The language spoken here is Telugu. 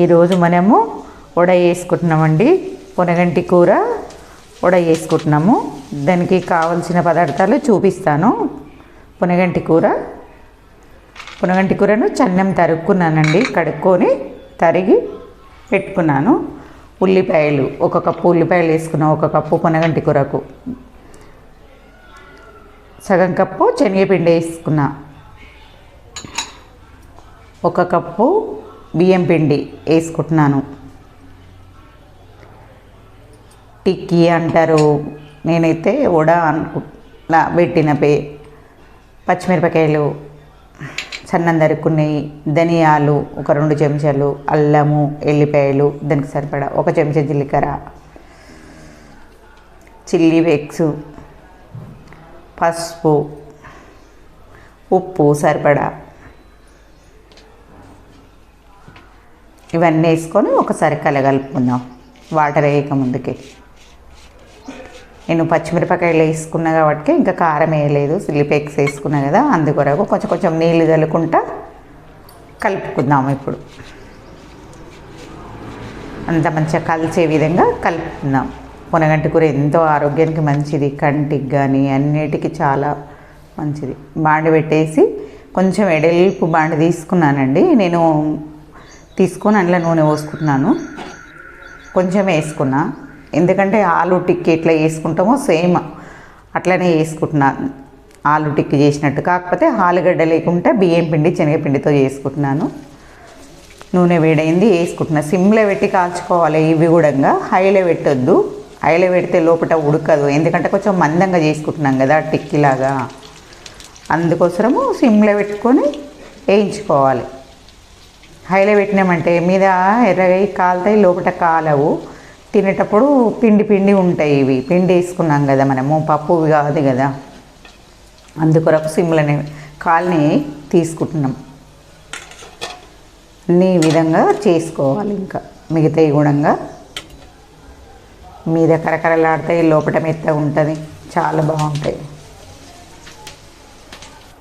ఈరోజు మనము వడ వేసుకుంటున్నామండి. పొనగంటి కూర వడ వేసుకుంటున్నాము. దానికి కావలసిన పదార్థాలు చూపిస్తాను. పొనగంటి కూరను చన్నం తరుక్కున్నానండి. కడుక్కొని తరిగి పెట్టుకున్నాను. ఉల్లిపాయలు 1 కప్పు ఉల్లిపాయలు వేసుకున్నాను. 1 కప్పు పొనగంటి కూరకు. సగం కప్పు శనగపిండి వేసుకున్నా. 1 కప్పు బియ్యం పిండి వేసుకుంటున్నాను. టిక్కీ అంటారు, నేనైతే వడ అనుకుంటున్నా. పెట్టిన పచ్చిమిరపకాయలు సన్నం తరుక్కున్నాయి, ధనియాలు 2 చెంచాలు, అల్లము, ఎల్లిపాయలు దానికి సరిపడా 1 చెంచా జీలకర్ర, చిల్లీ ఫ్లేక్స్, పసుపు, ఉప్పు సరిపడా ఇవన్నీ వేసుకొని ఒకసారి కలగలుపుకుందాం. వాటర్ వేయక ముందుకే. నేను పచ్చిమిరపకాయలు వేసుకున్నా కాబట్టి ఇంకా కారం వేయలేదు. చిల్లీ ఫ్లేక్స్ వేసుకున్నా కదా, అందుకొరకు కొంచెం నీళ్ళు చల్లుకుంటా కలుపుకుందాం. ఇప్పుడు అంత మంచిగా కలిసే విధంగా కలుపుకుందాం. పొనగంటి కూర ఎంతో ఆరోగ్యానికి మంచిది, కంటికి కానీ అన్నిటికీ చాలా మంచిది. బాండి పెట్టేసి కొంచెం ఎడల్పు బాండి తీసుకున్నానండి. నేను తీసుకొని అందులో నూనె పోసుకుంటున్నాను. కొంచెం వేసుకున్నా, ఎందుకంటే ఆలు టిక్కి ఎట్లా వేసుకుంటామో సేమ్ అట్లనే వేసుకుంటున్నాను. ఆలు టిక్కి చేసినట్టు, కాకపోతే ఆలుగడ్డ లేకుండా బియ్యం పిండి శనగపిండితో చేసుకుంటున్నాను. నూనె వేడైంది, వేసుకుంటున్నా. సిమ్లో పెట్టి కాల్చుకోవాలి. ఇవి కూడా హైలో పెట్టొద్దు. హైలో పెడితే లోపల ఉడకదు, ఎందుకంటే కొంచెం మందంగా చేసుకుంటున్నాం కదా టిక్కీలాగా. అందుకోసము సిమ్లో పెట్టుకొని వేయించుకోవాలి. హైలో పెట్టినామంటే మీద ఎర్రగా కాలుతాయి, లోపల కాలవు. తినేటప్పుడు పిండి ఉంటాయి. ఇవి పిండి వేసుకున్నాం కదా మనము, పప్పు కాదు కదా, అందుకొరకు సిమ్లోనే కాల్ని తీసుకుంటున్నాం. అన్నీ విధంగా చేసుకోవాలి. ఇంకా మిగతాయి కూడా మీద కరకరలాడతాయి, లోపల మెత్తగా ఉంటుంది, చాలా బాగుంటాయి.